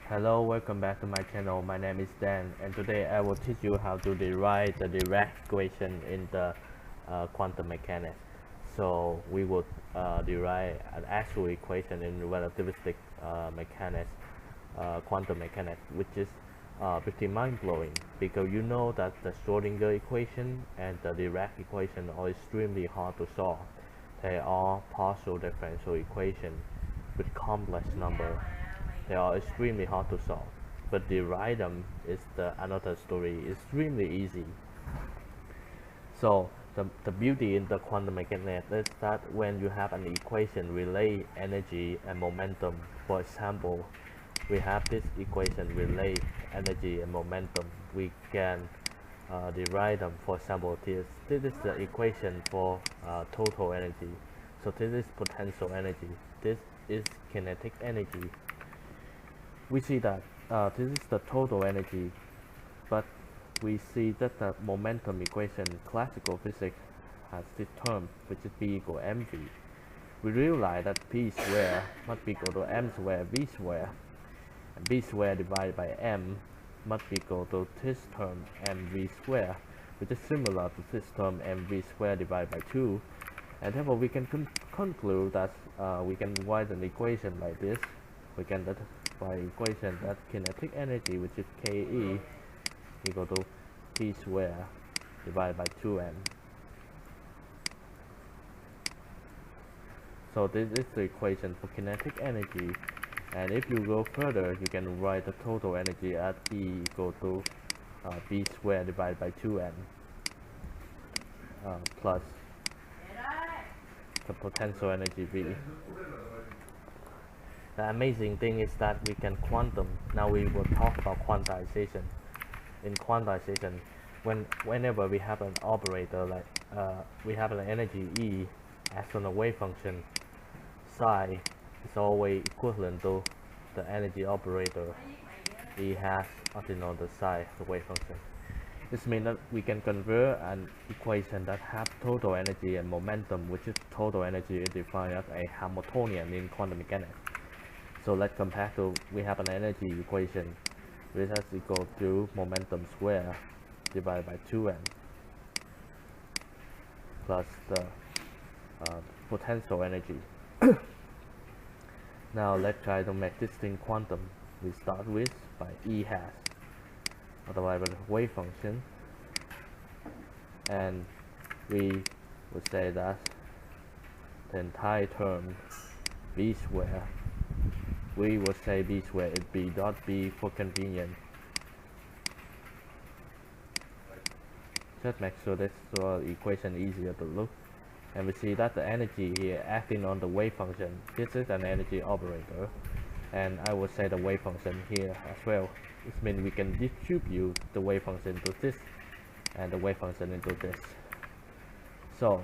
Hello, welcome back to my channel. My name is Dan, and today I will teach you how to derive the Dirac equation in the quantum mechanics. So we would derive an actual equation in relativistic mechanics, quantum mechanics, which is pretty mind-blowing because you know that the Schrodinger equation and the Dirac equation are extremely hard to solve. They are partial differential equations with complex number. They are extremely hard to solve, but derive them is another story. Extremely easy. So the beauty in the quantum mechanics is that when you have an equation relate energy and momentum, for example, we have this equation relate energy and momentum. We can derive them. For example, this is the equation for total energy. So this is potential energy. This is kinetic energy. We see that this is the total energy, but we see that the momentum equation in classical physics has this term, which is P equal mv. We realize that P squared must be equal to m squared v squared, and v squared divided by m must be equal to this term mv squared, which is similar to this term mv squared divided by 2, and therefore we can conclude that we can write an equation like this. We can by equation that kinetic energy, which is Ke equal to P squared divided by 2m. So this is the equation for kinetic energy, and if you go further, you can write the total energy as E equal to P squared divided by 2m plus the potential energy V. The amazing thing is that we can quantum. Now we will talk about quantization. In quantization, whenever we have an operator like we have an energy E as on a wave function, psi is always equivalent to the energy operator E has on the psi of the wave function. This means that we can convert an equation that has total energy and momentum, which is total energy is defined as a Hamiltonian in quantum mechanics. So let's compare to, we have an energy equation which is equal to momentum square divided by 2m plus the potential energy. Now let's try to make this thing quantum. We start with by E has, otherwise by the wave function, and we would say that the entire term v square, we will say b squared is b dot b for convenience. Just make sure this equation easier to look. And we see that the energy here acting on the wave function, this is an energy operator, and I will say the wave function here as well. This means we can distribute the wave function to this and the wave function into this. So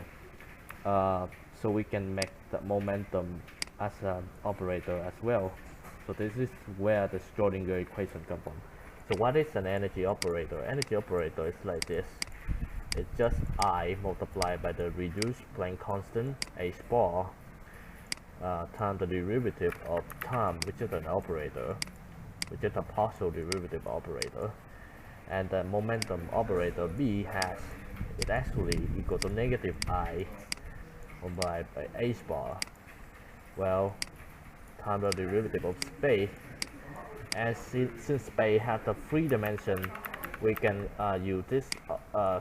so we can make the momentum as an operator as well. So this is where the Schrodinger equation comes from. So what is an energy operator? Energy operator is like this. It's just I multiplied by the reduced Planck constant h bar times the derivative of time, which is an operator, which is a partial derivative operator, and the momentum operator V has it actually equal to negative I multiplied by h bar. Well, times the derivative of space, and since space has the 3 dimension, we can use this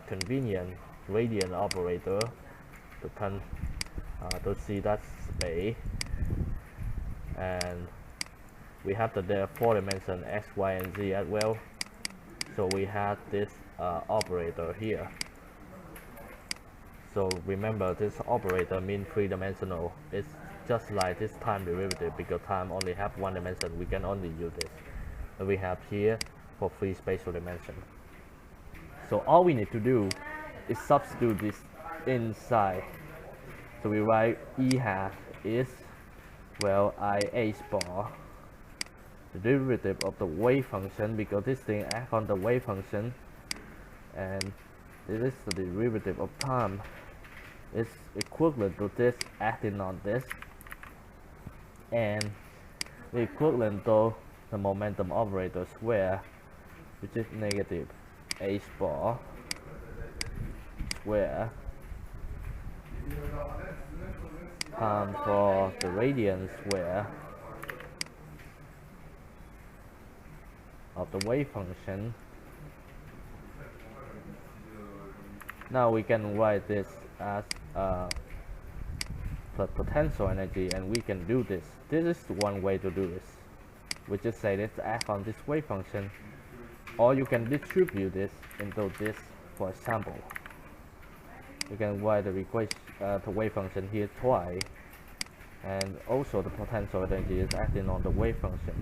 convenient gradient operator to see that space, and we have the 4 dimension x, y, and z as well. So we have this operator here. So remember, this operator means 3-dimensional. It's just like this time derivative, because time only have 1 dimension. We can only use this. But we have here for 3 spatial dimension. So all we need to do is substitute this inside. So we write E hat is, well, I h bar, the derivative of the wave function, because this thing acts on the wave function, and this is the derivative of time. It's equivalent to this acting on this, and the equivalent to the momentum operator square, which is negative h bar square times for the radiance square of the wave function. Now we can write this as the potential energy, and we can do this. This is one way to do this. We just say let's add on this wave function, or you can distribute this into this. For example, you can write the equation, the wave function here twice, and also the potential energy is acting on the wave function.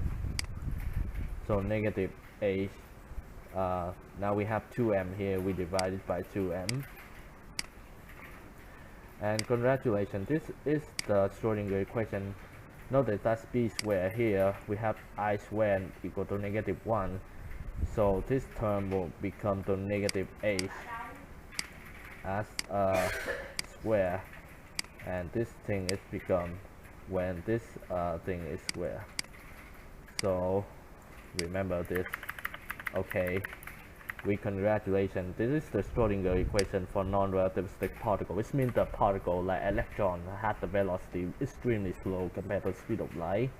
So negative h. Now we have 2m here. We divide it by 2m. And congratulations, this is the Schrodinger equation. Notice that's b squared here. We have I squared equal to negative 1. So this term will become to negative h as a square. And this thing is become when this thing is square. So remember this. Okay. We congratulations. This is the Schrodinger equation for non-relativistic particle, which means the particle like electron has the velocity extremely slow compared to the speed of light.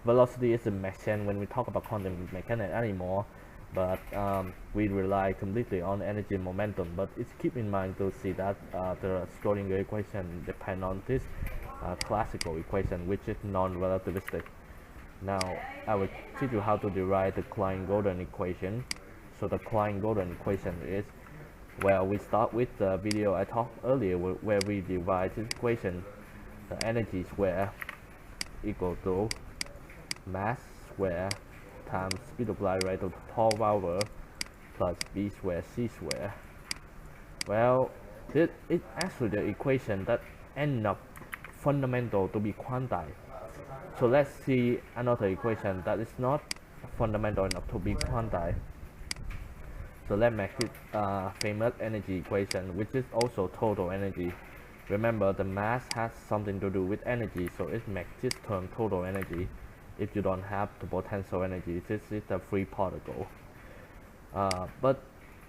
Velocity is a machine when we talk about quantum mechanics anymore, but we rely completely on energy and momentum. But it's keep in mind to see that the Schrodinger equation depends on this classical equation, which is non-relativistic. Now I will teach you how to derive the Klein-Gordon equation. So the Klein-Gordon equation is, well, we start with the video I talked earlier where we divide this equation. The energy square equal to mass square times speed of light raised to the power plus b square c square. Well, this is actually the equation that ends up fundamental to be quantized. So let's see another equation that is not fundamental enough to be quantized. So let's make it famous energy equation, which is also total energy. Remember, the mass has something to do with energy, so it makes this term total energy. If you don't have the potential energy, this is a free particle. But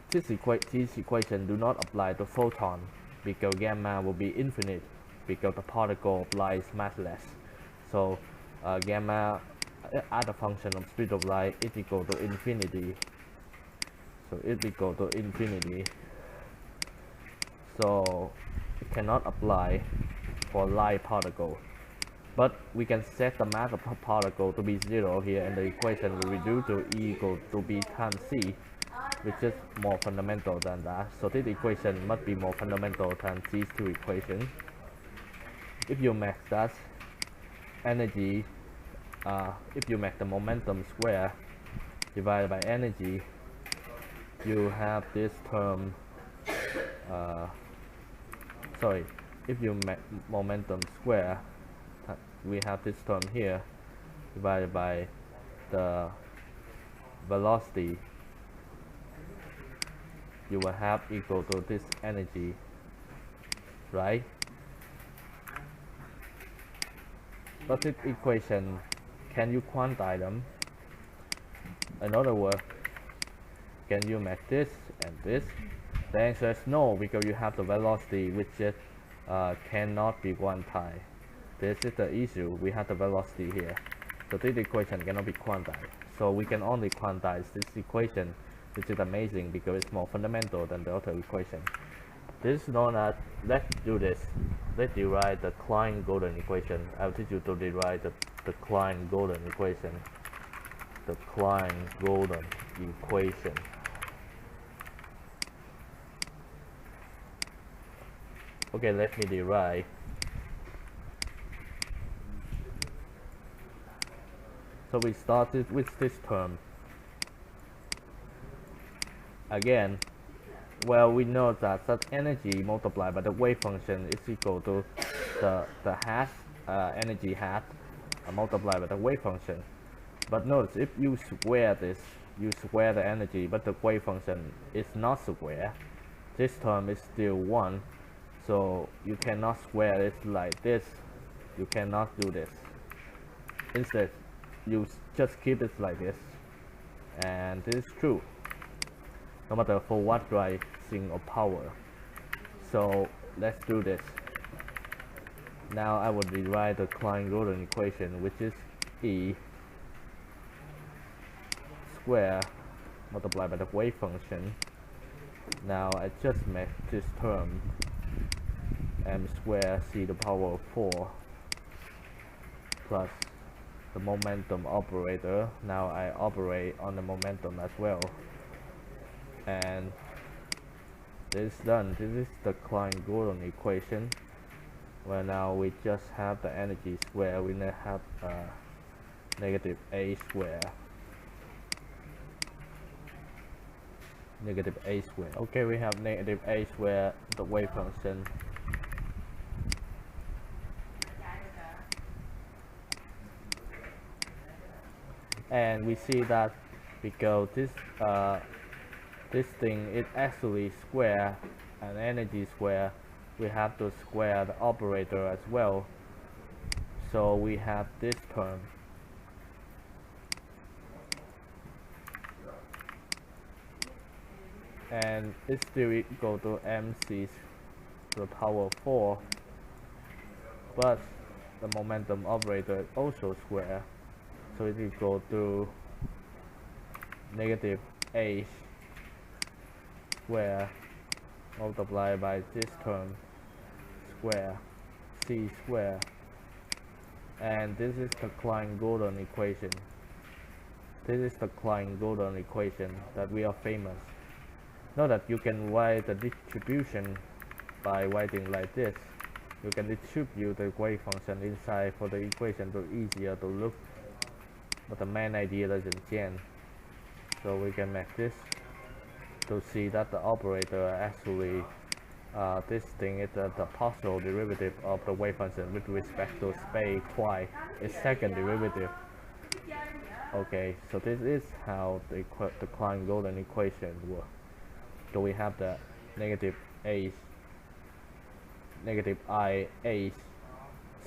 this equation do not apply to photon, because gamma will be infinite, because the particle of light is massless. So gamma as a function of speed of light is equal to infinity. So it's equal to infinity. So it cannot apply for light particle. But we can set the mass of the particle to be 0 here, and the equation will reduce to E equal to B times C, which is more fundamental than that. So this equation must be more fundamental than these two equations. If you make that energy, if you make the momentum square divided by energy, you have this term, if you make momentum square, we have this term here divided by the velocity. You will have equal to this energy, right? But this equation, can you quantize them? In other words, can you make this and this? The answer is no, because you have the velocity which is, cannot be quantized. This is the issue. We have the velocity here, so this equation cannot be quantized. So we can only quantize this equation, which is amazing because it's more fundamental than the other equation. This is known as, let's do this. Let's derive the Klein-Gordon equation. I'll teach you to derive the Klein-Gordon equation. The Klein-Gordon equation. Okay, let me derive. So we started with this term. Again, well, we know that such energy multiplied by the wave function is equal to the hash energy hat multiplied by the wave function. But notice, if you square this, you square the energy, but the wave function is not square. This term is still 1, so you cannot square it like this. You cannot do this. Instead, you just keep it like this, and this is true no matter for what rising or power. So let's do this. Now I will derive the Klein-Gordon equation, which is E square multiplied by the wave function. Now I just make this term m square c to the power of 4 plus the momentum operator. Now I operate on the momentum as well, and this is done. This is the Klein-Gordon equation, where now we just have the energy square. We now have negative a square. Negative a square. Okay, we have negative a square, the wave function. And we see that because this thing is actually square, an energy square, we have to square the operator as well. So we have this term. And it's still equal to mc to the power of 4, but the momentum operator is also square, so it's equal to negative a square multiplied by this term square, c square, and this is the Klein-Gordon equation. This is the Klein-Gordon equation that we are famous. Know that you can write the distribution by writing like this. You can distribute the wave function inside for the equation to easier to look, but the main idea doesn't change. So we can make this to see that the operator actually this thing is the partial derivative of the wave function with respect to space twice its second derivative. Okay, so this is how the Klein-Gordon equation works. So we have the negative i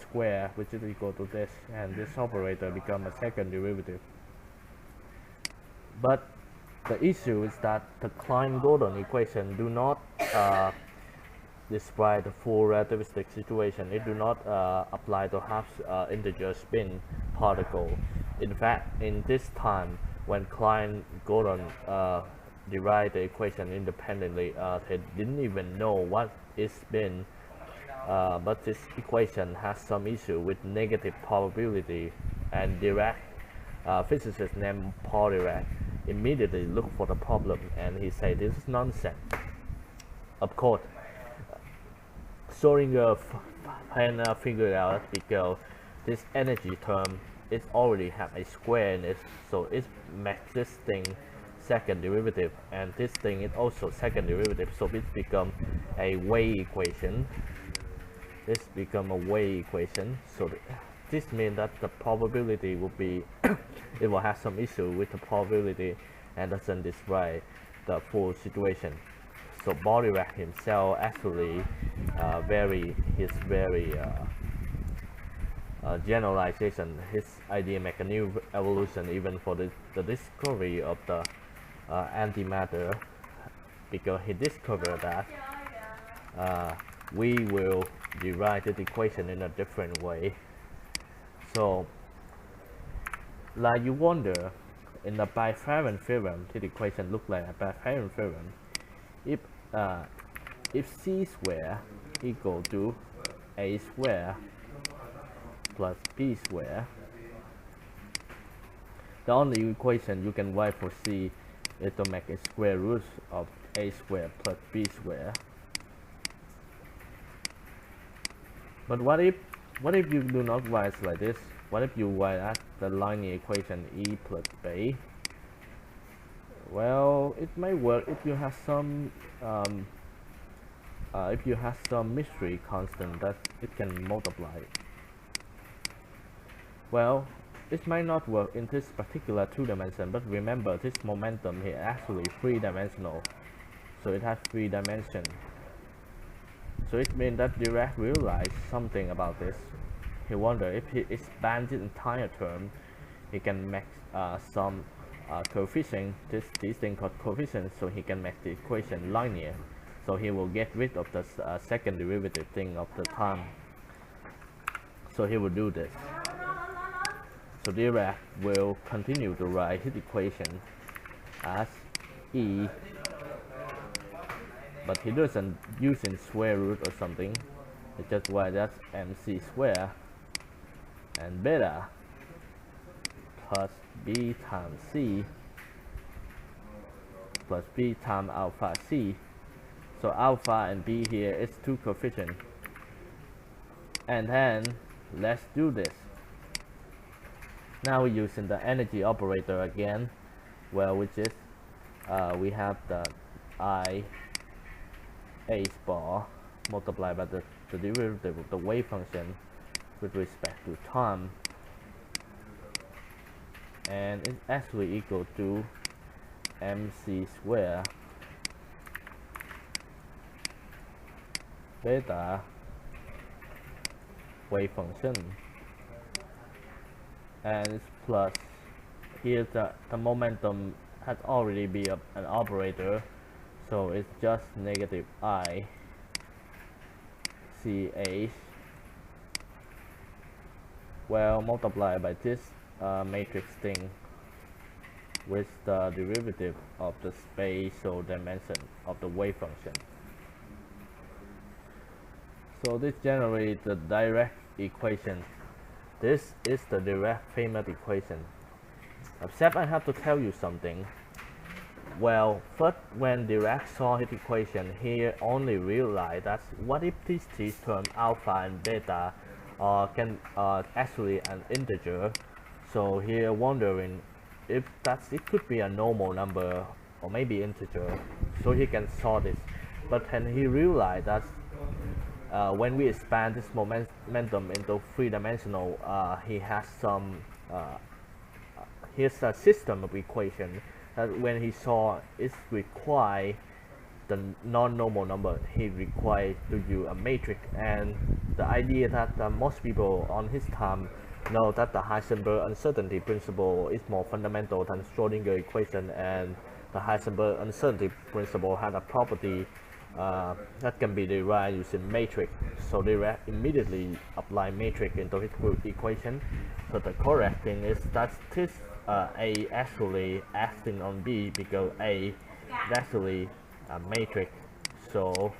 square, which is equal to this, and this operator becomes a second derivative. But the issue is that the Klein-Gordon equation do not describe the full relativistic situation. It do not apply to half integer spin particle. In fact, in this time when Klein-Gordon derived the equation independently, they didn't even know what is spin, but this equation has some issue with negative probability, and Dirac, physicist named Paul Dirac, immediately looked for the problem, and he said this is nonsense. Of course, Schrödinger figured out because this energy term is already have a square in it, so it makes this thing second derivative, and this thing is also second derivative, so it become a wave equation. This become a wave equation, so this means that the probability will be it will have some issue with the probability and doesn't describe the full situation. So Dirac himself actually his very generalization, his idea make a new evolution even for the discovery of the antimatter, because he discovered that we will derive the equation in a different way. So like you wonder, in the Pythagorean theorem, the equation look like a Pythagorean theorem. If c square equal to a square plus b square, the only equation you can write for c is to make a square root of a square plus b square. But what if you do not write like this? What if you write as the linear equation e plus b? Well, it may work if you have some mystery constant that it can multiply. Well, it might not work in this particular 2-dimension, but remember this momentum here actually 3-dimensional, so it has 3 dimensions. So it means that Dirac realized something about this. He wondered if he expands the entire term, he can make some coefficient, this thing called coefficient, so he can make the equation linear. So he will get rid of the second derivative thing of the time. So he will do this. So Dirac will continue to write his equation as E, but he doesn't use in square root or something. It's just why that's mc square and beta plus b times c plus b times alpha c. So alpha and b here is two coefficients. And then let's do this. Now we're using the energy operator again, well, which is we have the I a bar multiplied by the derivative of the wave function with respect to time, and it's actually equal to mc square beta wave function, and it's plus here the momentum has already been an operator, so it's just negative I ch, well, multiplied by this matrix thing with the derivative of the spatial dimension of the wave function. So this generates the Dirac equation. This is the Dirac famous equation. Except I have to tell you something. Well, first when Dirac saw his equation, he only realized that what if these terms alpha and beta can actually an integer. So here wondering if it could be a normal number or maybe integer, so he can solve this. But then he realized that when we expand this momentum into three-dimensional, he has some here's a system of equation that when he saw it require the non-normal number, he required to use a matrix. And the idea that most people on his time know that the Heisenberg uncertainty principle is more fundamental than Schrodinger equation, and the Heisenberg uncertainty principle had a property that can be derived using matrix. So they immediately apply matrix into his equation. So the correct thing is that this A actually acting on B, because A is actually a matrix. So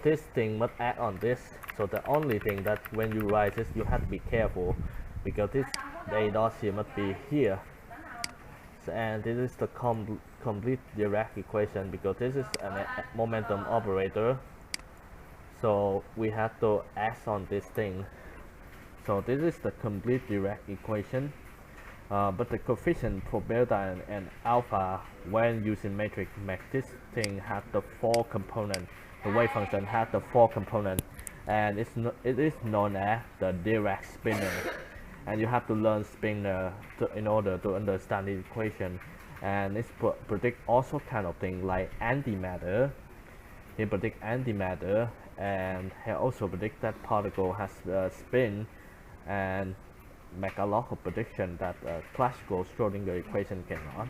this thing must act on this. So the only thing that when you write this, you have to be careful, because this A dot here must be here. So, and this is the complete Dirac equation, because this is a momentum operator. So we have to add on this thing. So this is the complete Dirac equation. But the coefficient for beta and alpha when using matrix make this thing have the four components. The wave function has the four components, and it is known as the Dirac spinner. And you have to learn spinner in order to understand the equation. And it predict also kind of thing like antimatter. He predict antimatter, and he also predict that particle has spin, and make a lot of prediction that classical Schrodinger equation cannot.